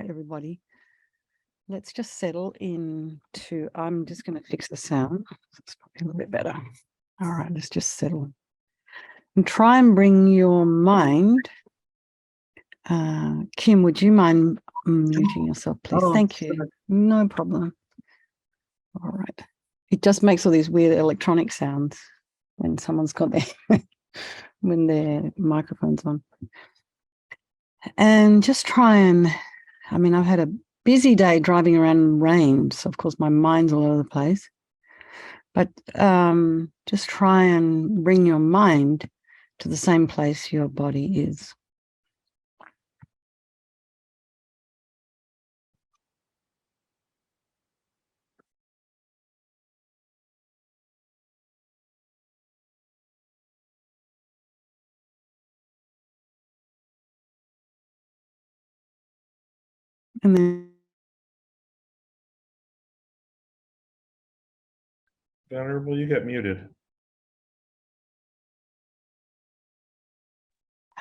right, everybody. Let's just settle into, I'm just going to fix the sound. It's probably a little bit better. All right, let's just settle. And try and bring your mind. Kim, would you mind muting yourself, please? Thank you. Sorry. No problem. All right. It just makes all these weird electronic sounds when someone's got their, when their microphone's on. And just try and, I mean, I've had a busy day driving around in rain, so of course my mind's all over the place. But just try and bring your mind to the same place your body is. And then Venerable, you get muted.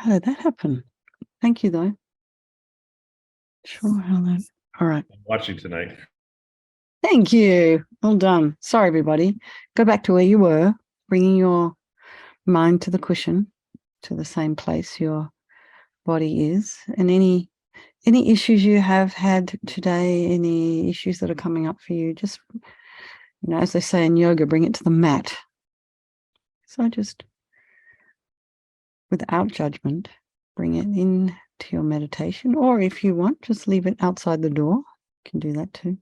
how did that happen? Thank you, though. Sure, how that. All right. I'm watching tonight. Thank you. Well done. Sorry, everybody. Go back to where you were, bringing your mind to the cushion, to the same place your body is. And any issues you have had today, any issues that are coming up for you, just, as they say in yoga, bring it to the mat. So just, without judgment, bring it in to your meditation, or if you want, just leave it outside the door. You can do that too.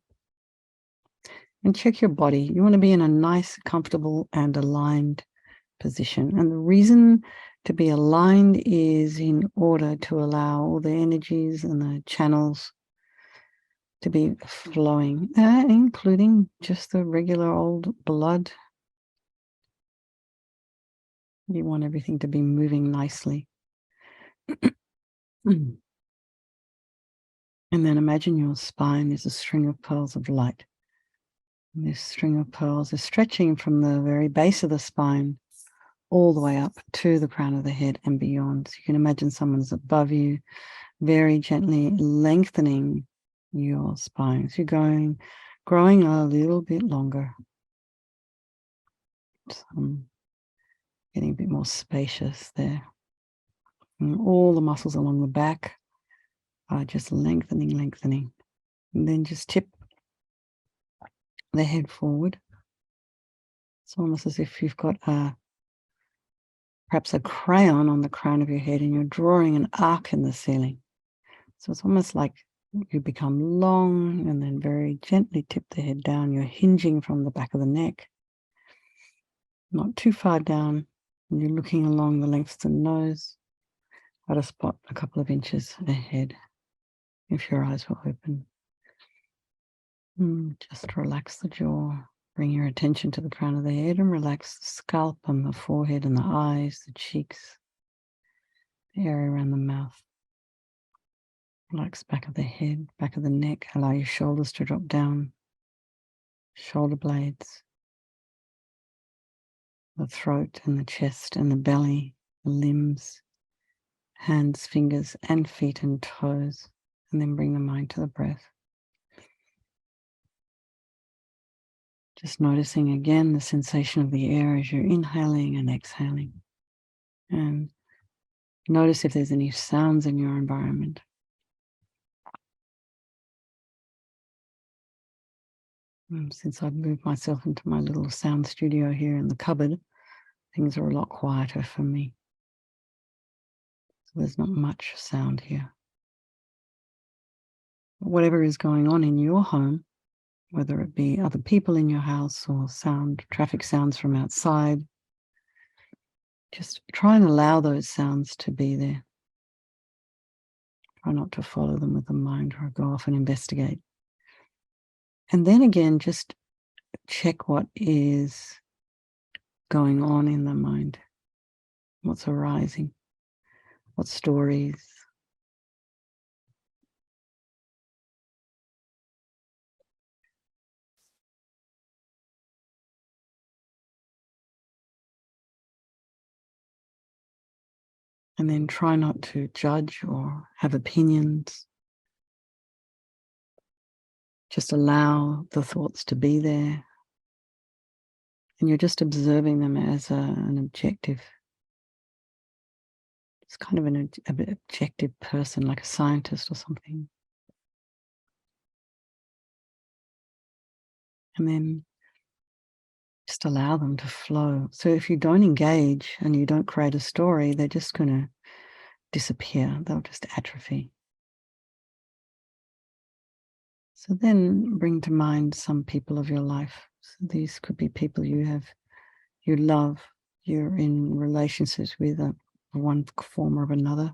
And check your body. You want to be in a nice, comfortable, and aligned position. And the reason to be aligned is in order to allow all the energies and the channels to be flowing, including just the regular old blood. You want everything to be moving nicely. And then imagine your spine is a string of pearls of light. And this string of pearls is stretching from the very base of the spine all the way up to the crown of the head and beyond. So you can imagine someone's above you, very gently lengthening your spine. So you're growing a little bit longer. Getting a bit more spacious there. And all the muscles along the back are just lengthening. And then just tip the head forward. It's almost as if you've got perhaps a crayon on the crown of your head and you're drawing an arc in the ceiling. So it's almost like you become long and then very gently tip the head down. You're hinging from the back of the neck, not too far down. And you're looking along the length of the nose at a spot a couple of inches ahead, if your eyes were open. Just relax the jaw. Bring your attention to the crown of the head and relax the scalp and the forehead and the eyes, the cheeks, the area around the mouth. Relax back of the head, back of the neck. Allow your shoulders to drop down. Shoulder blades. The throat and the chest and the belly, the limbs, hands, fingers, and feet and toes. And then bring the mind to the breath. Just noticing again the sensation of the air as you're inhaling and exhaling. And notice if there's any sounds in your environment. Since I've moved myself into my little sound studio here in the cupboard, things are a lot quieter for me. So there's not much sound here. But whatever is going on in your home, whether it be other people in your house or traffic sounds from outside, just try and allow those sounds to be there. Try not to follow them with the mind or go off and investigate. And then again, just check what is going on in the mind, what's arising, what stories. And then try not to judge or have opinions. Just allow the thoughts to be there. And you're just observing them as an objective. It's kind of an objective person, like a scientist or something. And then just allow them to flow. So if you don't engage and you don't create a story, they're just going to disappear. They'll just atrophy. So then bring to mind some people of your life. So these could be people you love, you're in relationships with one form or another.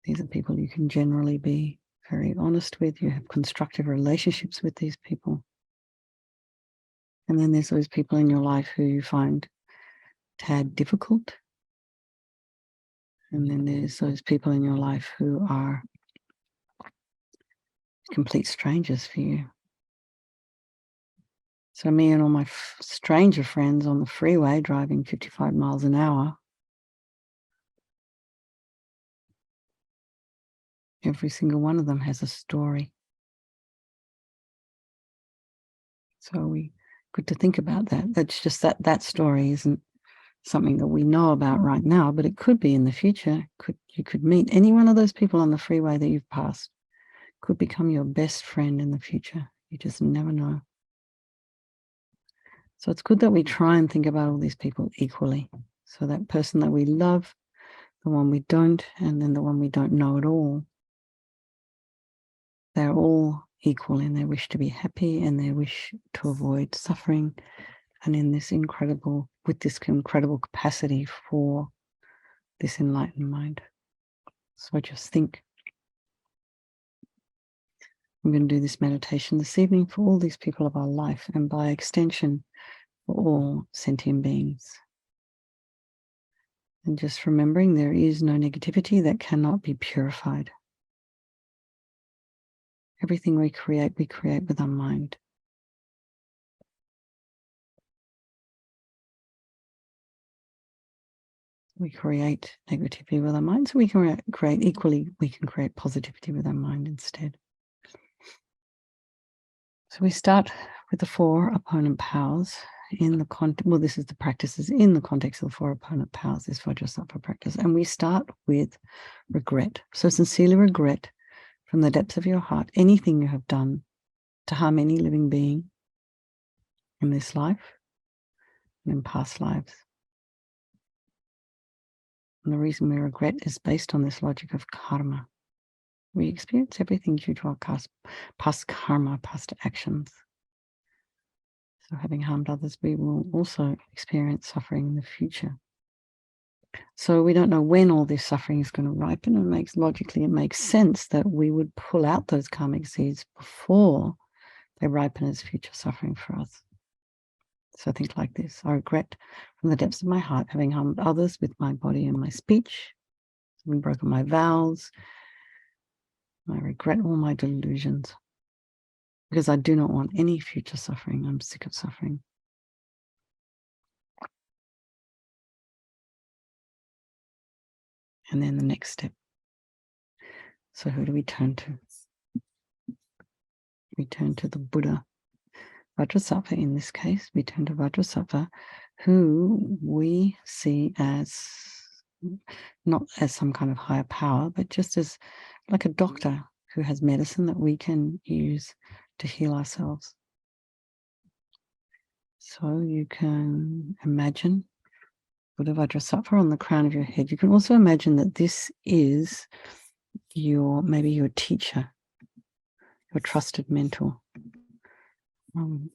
These are people you can generally be very honest with. You have constructive relationships with these people. And then there's those people in your life who you find tad difficult. And then there's those people in your life who are complete strangers for you. So me and all my stranger friends on the freeway driving 55 miles an hour, every single one of them has a story. So good to think about that. That's just that story isn't something that we know about right now, but it could be in the future. You could meet any one of those people on the freeway that you've passed, could become your best friend in the future. You just never know. So it's good that we try and think about all these people equally. So that person that we love, the one we don't, and then the one we don't know at all, they're all equal in their wish to be happy and their wish to avoid suffering, and with this incredible capacity for this enlightened mind. So just think. I'm going to do this meditation this evening for all these people of our life, and by extension, for all sentient beings. And just remembering there is no negativity that cannot be purified. Everything we create with our mind. We create negativity with our mind, so we can create positivity with our mind instead. So we start with the 4 opponent powers in the this is the practices in the context of the 4 opponent powers, this Vajrasattva practice. And we start with regret. So sincerely regret from the depths of your heart anything you have done to harm any living being in this life and in past lives. And the reason we regret is based on this logic of karma. We experience everything due to our past karma, past actions. So having harmed others, we will also experience suffering in the future. So we don't know when all this suffering is going to ripen. It makes sense that we would pull out those karmic seeds before they ripen as future suffering for us. So think like this: I regret from the depths of my heart having harmed others with my body and my speech, having broken my vows. I regret all my delusions because I do not want any future suffering. I'm sick of suffering. And then the next step. So who do we turn to? We turn to the Buddha, Vajrasattva in this case. We turn to Vajrasattva, who we see as not as some kind of higher power, but just as like a doctor who has medicine that we can use to heal ourselves. So you can imagine Buddha Vajrasattva on the crown of your head. You can also imagine that this is maybe your teacher, your trusted mentor,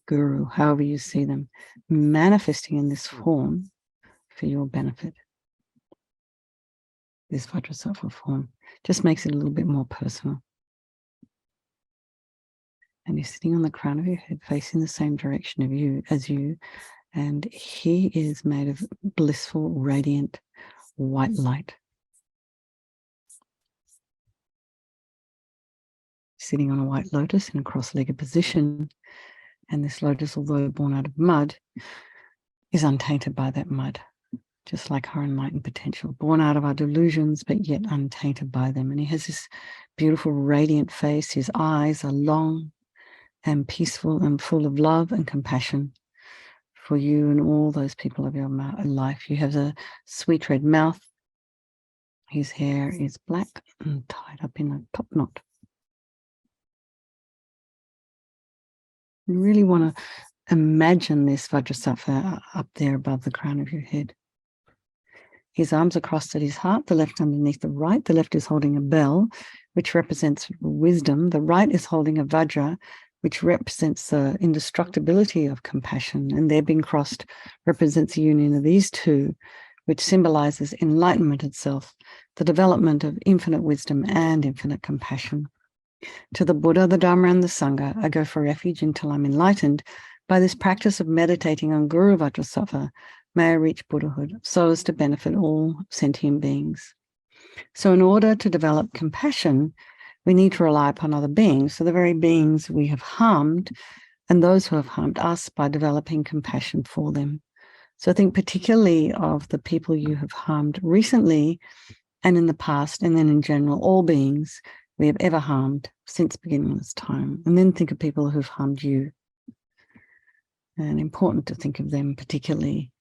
guru, however you see them, manifesting in this form for your benefit. This Vajrasattva form just makes it a little bit more personal. And he's sitting on the crown of your head, facing the same direction as you, and he is made of blissful, radiant, white light. Sitting on a white lotus in a cross-legged position, and this lotus, although born out of mud, is untainted by that mud. just like our enlightened potential, born out of our delusions, but yet untainted by them. And he has this beautiful, radiant face. His eyes are long and peaceful and full of love and compassion for you and all those people of your life. You have a sweet red mouth. His hair is black and tied up in a top knot. You really want to imagine this Vajrasattva up there above the crown of your head. His arms are crossed at his heart, the left underneath the right. The left is holding a bell, which represents wisdom. The right is holding a Vajra, which represents the indestructibility of compassion. And their being crossed represents the union of these two, which symbolizes enlightenment itself, the development of infinite wisdom and infinite compassion. To the Buddha, the Dharma, and the Sangha, I go for refuge until I'm enlightened. By this practice of meditating on Guru Vajrasattva, may I reach Buddhahood, so as to benefit all sentient beings. So in order to develop compassion, we need to rely upon other beings, so the very beings we have harmed and those who have harmed us, by developing compassion for them. So I think particularly of the people you have harmed recently and in the past, and then in general, all beings we have ever harmed since beginning of this time. And then think of people who've harmed you. And important to think of them particularly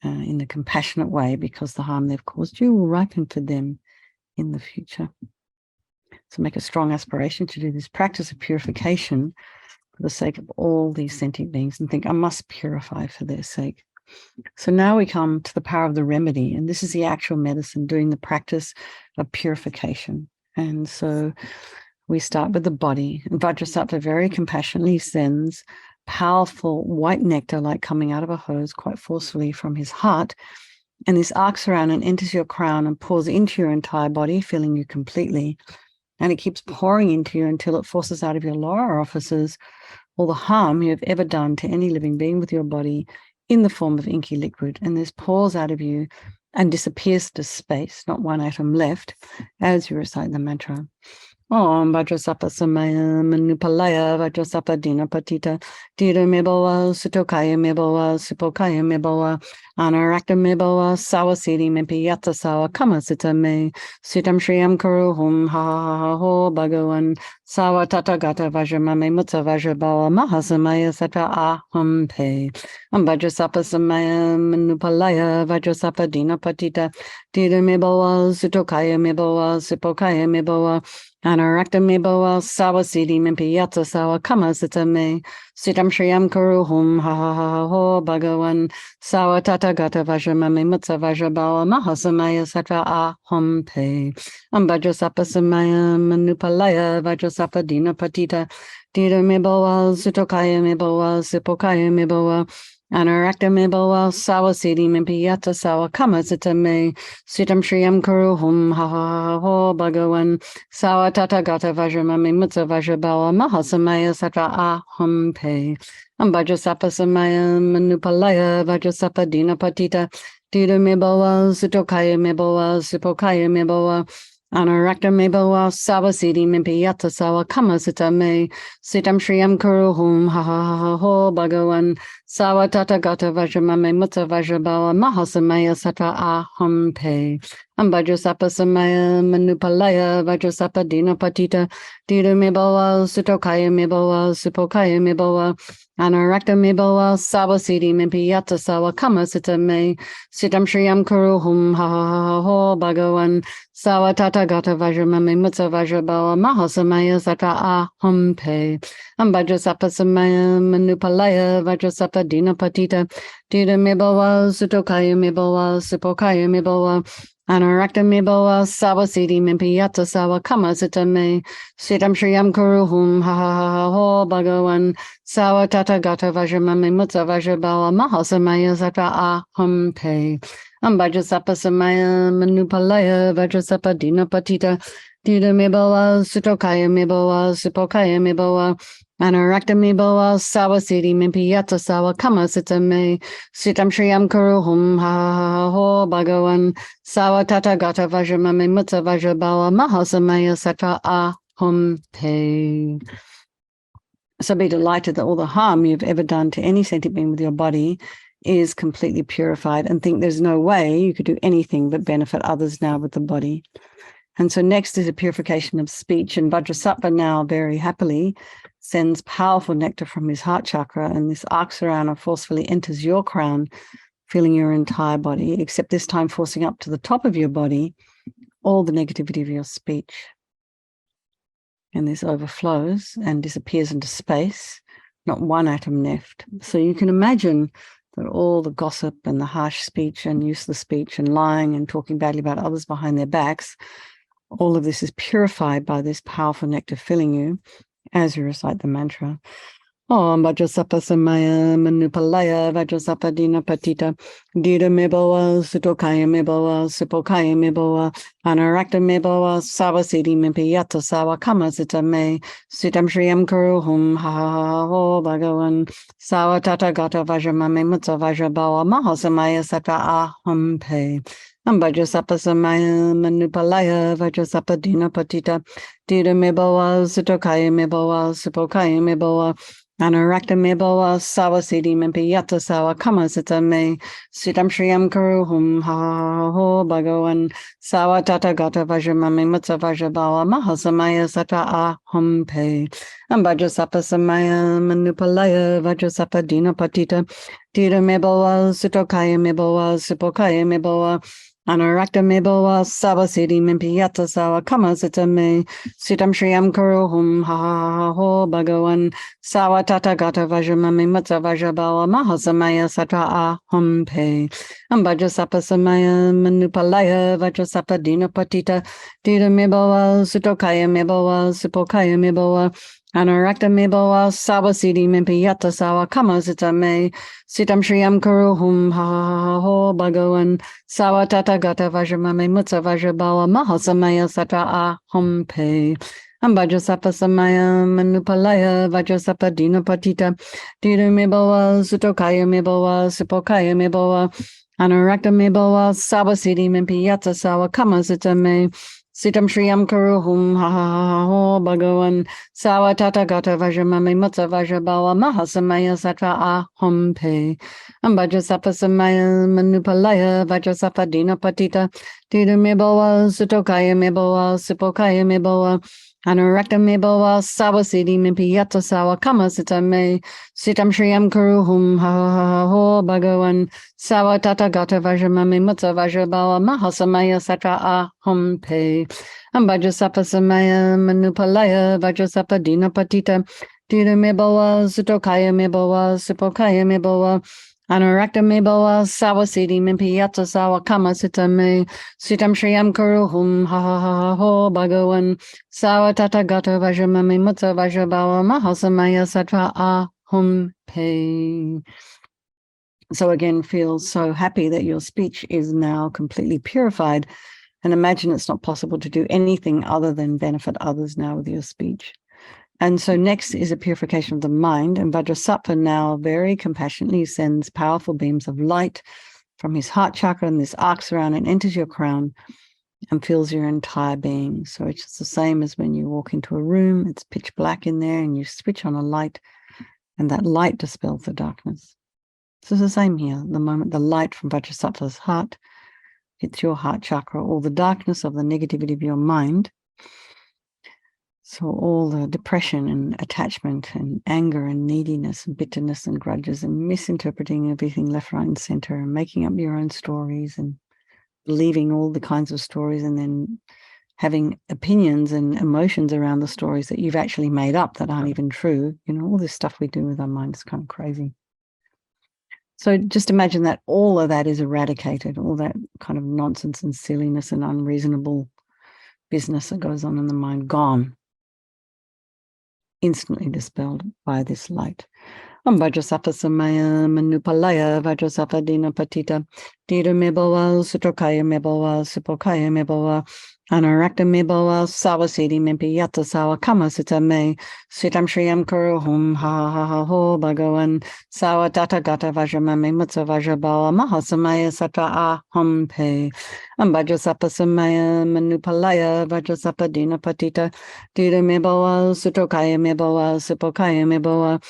in a compassionate way, because the harm they've caused you will ripen for them in the future. So make a strong aspiration to do this practice of purification for the sake of all these sentient beings, and think, I must purify for their sake. So now we come to the power of the remedy, and this is the actual medicine, doing the practice of purification. And so we start with the body. And Vajrasattva very compassionately sends powerful white nectar, like coming out of a hose, quite forcefully from his heart. And this arcs around and enters your crown and pours into your entire body, filling you completely. And it keeps pouring into you until it forces out of your lower orifices all the harm you have ever done to any living being with your body in the form of inky liquid. And this pours out of you and disappears to space, not one atom left, as you recite the mantra. Om Vajrasattva Samaya Manupalaya Vajrasattva Dina Patita Dira Meboa Sutokaya Meboa Supokaya Meboa Anarakta Meboa Sawasiri Mempiyata Sawa Kamasita Me Sitam Shriyam Kuruhum Ha Ha Ha Ho Bhagavan Sawa Tata Gata Vajramame Mutta Vajrabawa Mahasamaya Sattva Aham Pe Vajrasattva Samaya Manupalaya Vajrasattva Dina Patita Dira Meboa Sutokaya Meboa Supokaya Meboa Anarakta Meboa Sawasiri Mempiyata Sawa Kamasita Me Sitam Shriyam Kuruhum Ha Ha Ha Ho Bhagavan Sawa Tata Gata Vajramame Mutta Vajrabawa Mahasamaya Sattva Aham Pe Vajrasattva Samaya Manupalaya Vajrasattva Dina Patita Dira Meboa Sutokaya Meboa Supokaya Meboa Anarakta Meboa Sawasiri Mempiyata Sawa Kamasita Me Sitam Shriyam Kuruhum Ha Ha Ha Ho Bhagavan Sawa Tata Gata Vajramame Mutta Vajrabawa Mahasamaya Sattva Aham Pe Vajrasattva Samaya Manupalaya Vajrasattva Dina Patita Dira Meboa Sutokaya Meboa Supokaya Meboa Anarakta Meboa Sawasiri Mempiyata Sawa Kamasita Me Sitam Shriyam Kuruhum Ha Ha Ha Ho Bhagavan Sawa Tata Gata Vajramame Mutta Vajrabawa Mahasamaya Sattva Aham Pe Vajrasattva Samaya Manupalaya Vajrasattva Dina Patita Dira Meboa Sutokaya Meboa Supokaya Meboa Anarakta Meboa Sawasiri Mempiyata Sawa Kamasita Me Sitam Shriyam Kuruhum Ha Ha Ha Ho Bhagavan Sawa Tata Gata Vajramame Mutta Vajrabawa Mahasamaya Sattva Aham Pe Vajrasattva Samaya Manupalaya Vajrasattva Dina Patita Dira Meboa Sutokaya Meboa Supokaya Meboa Anarakta Meboa Sawasiri Mempiyata Sawa Kamasita Me Sitam Shriyam Kuruhum Ha Ha Ha Ho Bhagavan Sawa Tata Gata Vajramame Mutta Vajrabawa Mahasamaya Sattva Aham Pe Vajrasattva Samaya Manupalaya Vajrasattva Dina Patita Dira Meboa Sutokaya Meboa Supokaya Meboa Anarakta Meboa Sawasiri Mempiyata Sawa Kamasita Me Sitam Shriyam Kuruhum Ha Ha Ha Ho Bhagavan Sawa Tata Gata Vajramame Mutta Vajrabawa Mahasamaya Sattva Aham Pe. So be delighted that all the harm you've ever done to any sentient being with your body is completely purified and think there's no way you could do anything but benefit others now with the body. And so next is a purification of speech, and Vajrasattva now very happily sends powerful nectar from his heart chakra, and this arcs around and forcefully enters your crown, filling your entire body, except this time forcing up to the top of your body all the negativity of your speech. And this overflows and disappears into space, not one atom left. So you can imagine that all the gossip and the harsh speech and useless speech and lying and talking badly about others behind their backs, all of this is purified by this powerful nectar filling you as you recite the mantra. Om Vajrasattva Samaya Manupalaya Vajrasattva Dina Patita Dida Meboa Sutokaya Meboa Supokaya Meboa Anarakta Meboa Savasiti Mimpiyata Sawa Kama Sita Me Sitam Shriyam Kuruhum Ha Ha Ho Bhagavan Sawa Tata Gata Vajramame Mutta Vajrabawa Mahasamaya Sattva Aham Pe Vajrasattva Samaya Manupalaya Vajrasattva Dina Patita Dida Meboa Sutokaya Meboa Supokaya Meboa Anarakta Meboa Sawasiti Mimpiyata Sawa Kama Sita Me Sitam Shriyam Kuruhum Ha Ho Bhagavan Sawa Tata Gata Vajramame Mutta Vajrabawa Mahasamaya Sattva Aham Pe Vajrasattva Samaya Manupalaya Vajrasattva Dina Patita Dida Meboa Sutokaya Meboa Supokaya Meboa Anarakta Meboa Savasiti Mimpiyata Sawa Kama Sita Me Sitam Shriyam Kuruhum Ha Ho Bhagavan Sawa Tata Gata Vajramame Mutta Vajrabawa Mahasamaya Sattva Aham Pe Vajrasattva Samaya Manupalaya Vajrasattva Dina Patita Dida Meboa Sutokaya Meboa Supokaya Meboa Anarakta Meboa Savasiti Mimpiyata Sawa Kama Sita Me Sitam Shriyam Kuruhum Ha Ho Bhagavan Sawa Tata Gata Vajramame Mutta Vajrabawa Mahasamaya Sattva Aham Pe Vajrasattva Samaya Manupalaya Vajrasattva Dina Patita Dida Meboa Sutokaya Meboa Supokaya Meboa Anarakta Meboa Savasiti Mimpiyata Sawa Kama Sita Me Sitam Shriyam Kuruhum Ha Ho Bhagavan Sawa Tata Gata Vajramame Mutta Vajrabawa Mahasamaya Sattva Aham Pe Vajrasattva Samaya Manupalaya Vajrasattva Dina Patita Dida Meboa Sutokaya Meboa Supokaya Meboa Anarakta Meboa Savasiti Mimpiyata Sawa Kama Sita Me Sitam Shriyam Kuruhum Ha Ho Bhagavan Sawa Tata Gata Vajramame Mutta Vajrabawa Mahasamaya Sattva Aham Pe Vajrasattva Samaya Manupalaya Vajrasattva Dina Patita Dida Meboa Sutokaya Meboa Supokaya Meboa Anarakta Meboa Savasiti Mimpiyata Sawa Kama Sita Me Sitam Shriyam Kuruhum Ha Ho Bhagavan Sawa Tata Gata Vajramame Mutta Vajrabawa Mahasamaya Sattva Aham Pe. So again, feel so happy that your speech is now completely purified, and imagine it's not possible to do anything other than benefit others now with your speech. And so next is a purification of the mind, and Vajrasattva now very compassionately sends powerful beams of light from his heart chakra, and this arcs around and enters your crown and fills your entire being. So it's the same as when you walk into a room, it's pitch black in there, and you switch on a light, and that light dispels the darkness. So it's the same here. The moment the light from Vajrasattva's heart hits your heart chakra, all the darkness of the negativity of your mind, so all the depression and attachment and anger and neediness and bitterness and grudges and misinterpreting everything left, right, and center, and making up your own stories and believing all the kinds of stories, and then having opinions and emotions around the stories that you've actually made up that aren't even true. You know, all this stuff we do with our mind is kind of crazy. So just imagine that all of that is eradicated, all that kind of nonsense and silliness and unreasonable business that goes on in the mind, gone, instantly dispelled by this light. Vajrasattva Samaya Manupalaya Vajrasattva Dina Patita Dida Meboa Sutokaya Meboa Supokaya Meboa Anarakta Meboa Savasiti Mimpiyata Sawa Kama Sita Me Sitam Shriyam Kuruhum Ha Ho Bhagavan Sawa Tata Gata Vajramame Mutta Vajrabawa Mahasamaya Sattva Aham Pe Vajrasattva Samaya Manupalaya Vajrasattva Dina Patita Dida Meboa Sutokaya Meboa Supokaya Meboa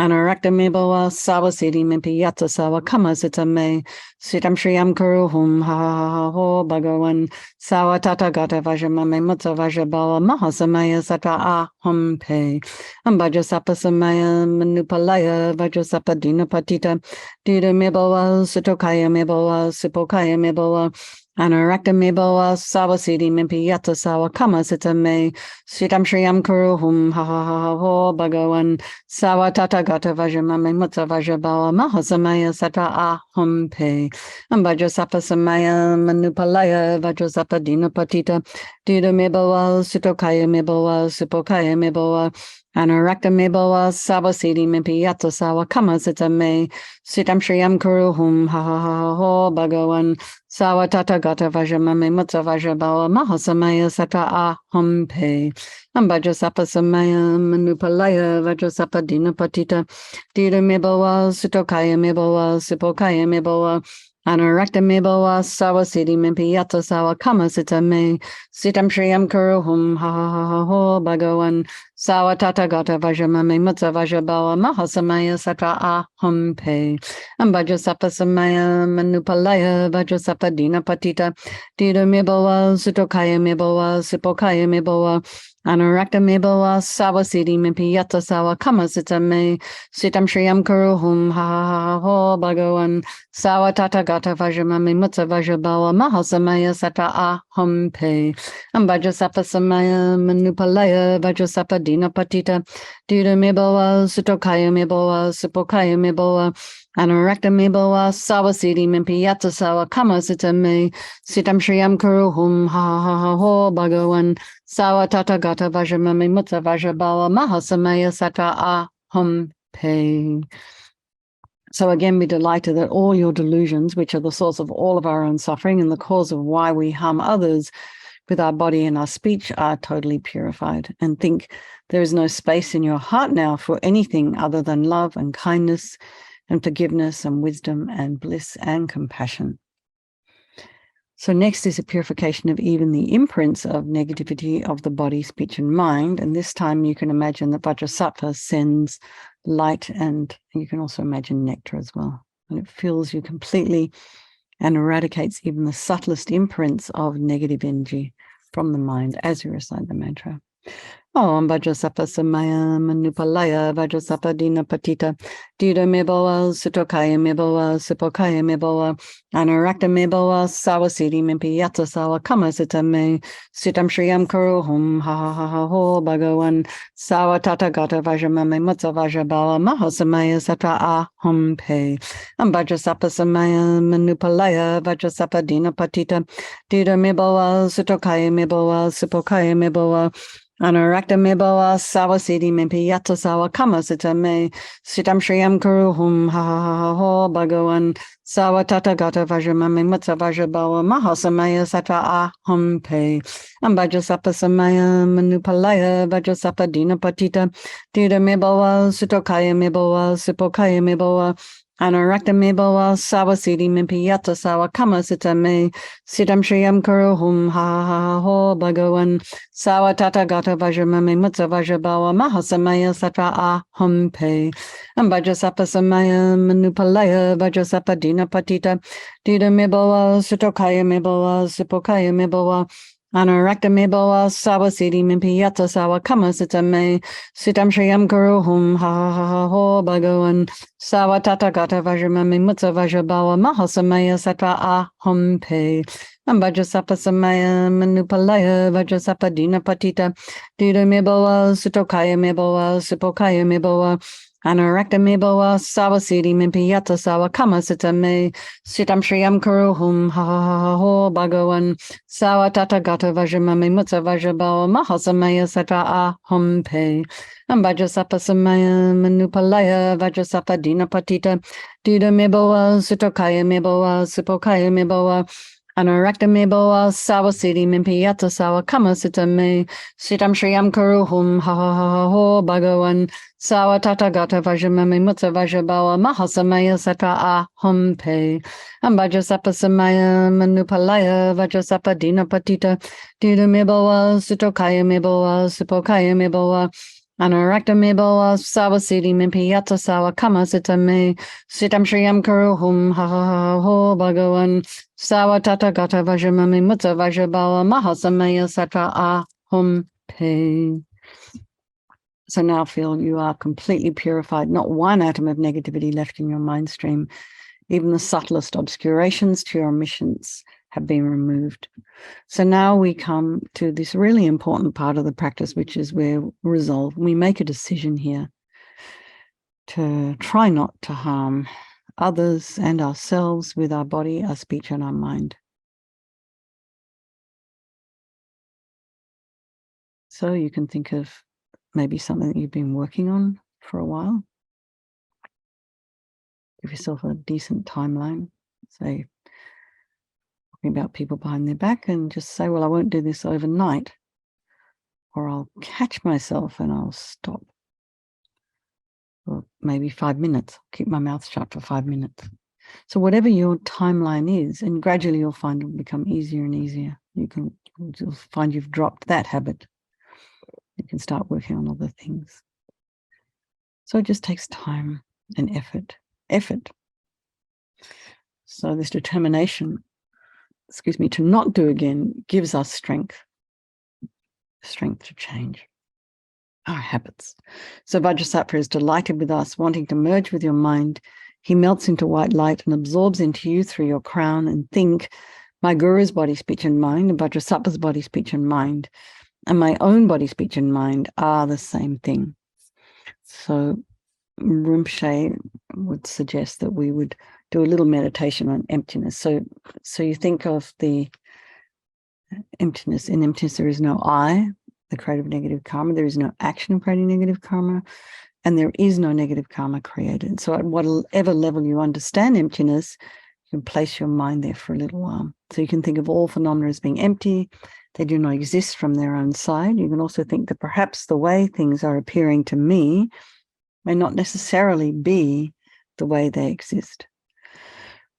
Anarakta Meboa Sawasiti Mimpi Yata Sawa Kama Sitame Sitam Shriyam Kuruhum Ha Ho Bhagawan Sawa Tata Gata Vajamame Mutta Vajabala Mahasamaya Satra Aham Pe Ambajasapa Samaya Manupalaya Vajrasapa Dina Patita Dida Meboa Sutokaya Meboa Sipokaya Meboa Anarakta Meboa Sawasiti Mimpi Yata Sawa Kama Sitame Sitam Shriyam Kuruhum Ha Ho Bhagawan Sawa Tata Gata Vajamame Mutta Vajabala Mahasamaya Satra Aham Pe Vajrasapa Samaya Manupalaya Vajrasapa Dina Patita Dida Meboa Sutokaya Meboa Supokaya Meboa Anarakta Meboa Sawasiti Mimpi Yata Sawa Kama Sitame Sitam Shriyam Kuruhum Ho Bhagawan Sawa Tata Gata Vajamame Mutta Vajabala Mahasamaya Satra Aham Pe Vajrasapa Samaya Manupalaya Vajrasapa Dina Patita Dida Meboa Sutokaya Meboa Supokaya Meboa Anarakta Meboa Sawasiti Mimpi Yata Sawa Kama Sitame Sitam Shriyam Kuruhum Ho Bhagawan Sawa Tata Gata Vajamame Mutta Vajabala Mahasamaya Satra Aham Pe Vajrasapa Samaya Manupalaya Vajrasapa Dina Patita Dida Meboa Sutokaya Meboa Supokaya Meboa Anarakta Meboa Sawasiti Mimpi Yata Sawa Kama Sitame Sitam Shriyam Kuruhum Ho Bhagawan Sawa Tata Gata Vajamame Mutta Vajabala Mahasamaya Satra Aham Pe Vajrasapa Samaya Manupalaya Vajrasapa Dina Patita Dida Meboa Sutokaya Meboa Supokaya Meboa Anarakta Meboa Sawasiti Mimpi Yata Sawa Kama Sitame Sitam Shriyam Kuruhum Ho Bhagawan Sawa Tata Gata Vajamame Mutta Vajabala Mahasamaya Satra Aham Pe. So again, be delighted that all your delusions, which are the source of all of our own suffering and the cause of why we harm others with our body and our speech, are totally purified. And think there is no space in your heart now for anything other than love and kindness and forgiveness and wisdom and bliss and compassion. So next is a purification of even the imprints of negativity of the body, speech, and mind. And this time you can imagine that Vajrasattva sends light, and you can also imagine nectar as well. And it fills you completely and eradicates even the subtlest imprints of negative energy from the mind as you recite the mantra. Om Vajrasattva Samaya Manupalaya Vajrasapa Dina Patita Dida Meboa Sutokaya Meboa Supokaya Meboa Anarakta Meboa Sawasiti Mimpi Yata Sawa Kama Sitame Sitam Shriyam Kuruhum Ho Bhagawan Sawa Tata Gata Vajamame Mutta Vajabala Mahasamaya Satra Aham Pe Vajrasapa Samaya Manupalaya Vajrasapa Dina Patita Dida Meboa Sutokaya Meboa Supokaya Meboa Anarakta Meboa Sawasiti Mimpi Yata Sawa Kama Sitame Sitam Shriyam Kuruhum Ho Bhagawan Sawa Tata Gata Vajramame Mutta Vajabala Mahasamaya Satra Aham Pe Vajrasapa Samaya Manupalaya Vajrasapa Dina Patita Dida Meboa Sutokaya Meboa Supokaya Meboa Anarakta Meboa Sawasiti Mimpi Yata Sawa Kama Sitame Sitam Shriyam Kuruhum Ho Bhagawan Sawa Tata Gata Vajramame Mutta Vajabala Mahasamaya Satra Aham Pe Vajrasapa Samaya Manupalaya Vajrasapa Dina Patita Dida Meboa Sutokaya Meboa Supokaya Meboa Anarakta Meboa Sawasiti Mimpi Yata Sawa Kama Sitame Sitam Shriyam Kuruhum Ho Bhagawan Sawa Tata Gata Vajramame Mutta Vajabala Mahasamaya Satra Aham Pe Vajrasapa Samaya Manupalaya Vajrasapa Dina Patita Dida Meboa Sutokaya Meboa Supokaya Meboa Anarakta Meboa Sawasiti Mimpi Yata Sawa Kama Sitame Sitam Shriyam Kuruhum Ho Bhagawan Sawa Tata Gata Vajramame Mutta Vajabala Mahasamaya Satra Aham Pe Vajrasapa Samaya Manupalaya Vajrasapa Dina Patita Dida Meboa Sutokaya Meboa Supokaya Meboa Anarakta Meboa Sawasiti Mimpi Yata Sawa Kama Sitame Sitam Shriyam Kuruhum Ho Bhagawan Sawa Tata Gata Vajramame Mutta Vajabala Mahasamaya Satra Aham Pe Vajrasapa Samaya Manupalaya Vajrasapa Dina Patita Dida Meboa Sutokaya Meboa Supokaya Meboa Anarakta me bawa sawa siti mimpi yata sawa kama sita me sitam shriyam karuhum ha ha ha ho bhagavan sawa tata gata vajramami mutta vajrabawa mahasamaya sattva ahum pe. So now feel you are completely purified, not one atom of negativity left in your mind stream. Even the subtlest obscurations to your omissions have been removed. So now we come to this really important part of the practice, which is where resolve. We make a decision here to try not to harm others and ourselves with our body, our speech, and our mind. So you can think of maybe something that you've been working on for a while. Give yourself a decent timeline. Say, talking about people behind their back, and just say, well, I won't do this overnight, or I'll catch myself and I'll stop. Or maybe 5 minutes, keep my mouth shut for 5 minutes. So whatever your timeline is, and gradually you'll find it will become easier and easier. You'll find you've dropped that habit. You can start working on other things. So it just takes time and effort. So this determination, to not do again gives us strength to change our habits. So Vajrasattva is delighted with us, wanting to merge with your mind. He melts into white light and absorbs into you through your crown, and think, my guru's body, speech, and mind, and Vajrasattva's body, speech, and mind, and my own body, speech, and mind are the same thing. So Rinpoche would suggest that we would do a little meditation on emptiness. So you think of the emptiness. In emptiness, there is no I, the creator of negative karma. There is no action of creating negative karma, and there is no negative karma created. So at whatever level you understand emptiness, you can place your mind there for a little while. So you can think of all phenomena as being empty. They do not exist from their own side. You can also think that perhaps the way things are appearing to me may not necessarily be the way they exist.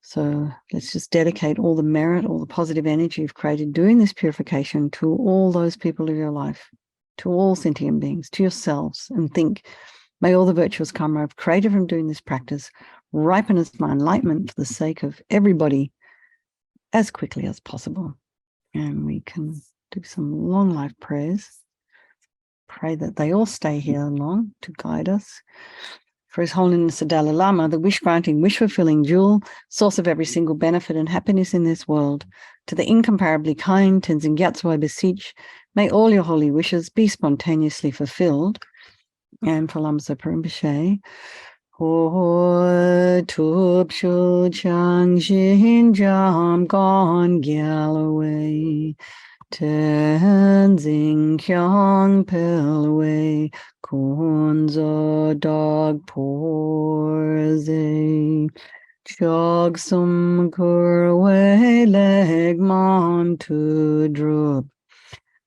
So let's just dedicate all the merit, all the positive energy you've created doing this purification to all those people of your life, to all sentient beings, to yourselves, and think, may all the virtuous karma I've created from doing this practice ripen as my enlightenment for the sake of everybody as quickly as possible. And we can do some long life prayers. Pray that they all stay here long to guide us. For His Holiness the Dalai Lama, the wish-granting, wish-fulfilling jewel, source of every single benefit and happiness in this world, to the incomparably kind Tenzin Gyatso I beseech, may all your holy wishes be spontaneously fulfilled. And for Lama Zopa Rinpoche, Ho tup shu chang shin jam gone Galloway, Tenzin kyang pelway, Kunzo dog porze, Chog sum kurwe leg mon to drup,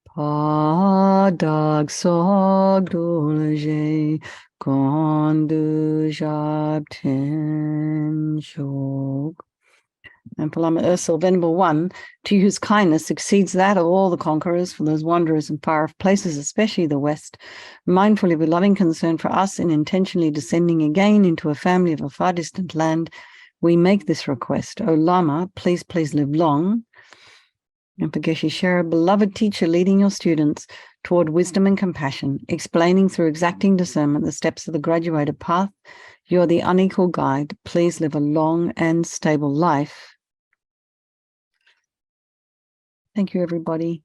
Pa dog sog dulje, Kondu jab ten shog. And for Lama Ursel, Venerable One, to you whose kindness exceeds that of all the conquerors, for those wanderers in far-off places, especially the West, mindfully with loving concern for us in intentionally descending again into a family of a far distant land, we make this request. O Lama, please live long. And for Geshe Shera, beloved teacher leading your students toward wisdom and compassion, explaining through exacting discernment the steps of the graduated path, you are the unequal guide. Please live a long and stable life. Thank you, everybody.